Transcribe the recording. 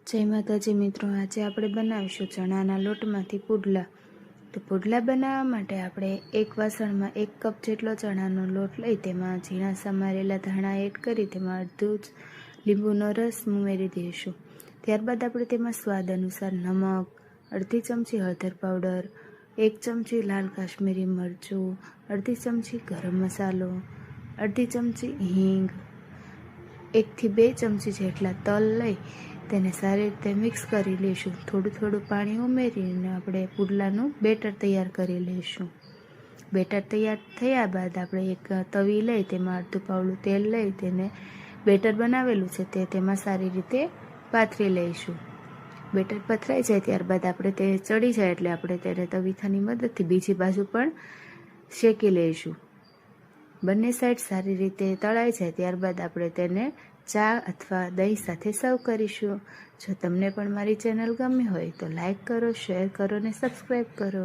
જય માતાજી મિત્રો, આજે આપણે બનાવીશું ચણાના લોટમાંથી પુડલા। તો પુડલા બનાવવા માટે આપણે એક વાસણમાં 1 કપ જેટલો ચણાનો લોટ લઈ તેમાં ઝીણા સમારેલા ધાણા એડ કરી તેમાં અડધું જ લીંબુનો રસ ઉમેરી દઈશું। ત્યારબાદ આપણે તેમાં સ્વાદ અનુસાર નમક, અડધી ચમચી હળદર પાવડર, 1 ચમચી લાલ કાશ્મીરી મરચું, અડધી ચમચી ગરમ મસાલો, અડધી ચમચી હિંગ, 1 થી 2 ચમચી જેટલા તલ લઈ તેને સારી રીતે મિક્સ કરી લઈશું। થોડું થોડું પાણી ઉમેરીને આપણે પુડલાનું બેટર તૈયાર કરી લઈશું। બેટર તૈયાર થયા બાદ આપણે એક તવી લઈ તેમાં અડધું પાવડું તેલ લઈ તેને બેટર બનાવેલું છે તેમાં સારી રીતે પાથરી લઈશું। બેટર પથરાઈ જાય ત્યારબાદ આપણે તે ચડી જાય એટલે આપણે તેને તવીથાની મદદથી બીજી બાજુ પણ શેકી લઈશું। બંને સાઈડ સારી રીતે તળાઈ જાય ત્યારબાદ આપણે તેને ચા અથવા દહીં સાથે સર્વ કરીશું। જો તમને પણ મારી ચેનલ ગમી હોય તો લાઈક કરો, શેર કરો અને સબસ્ક્રાઈબ કરો।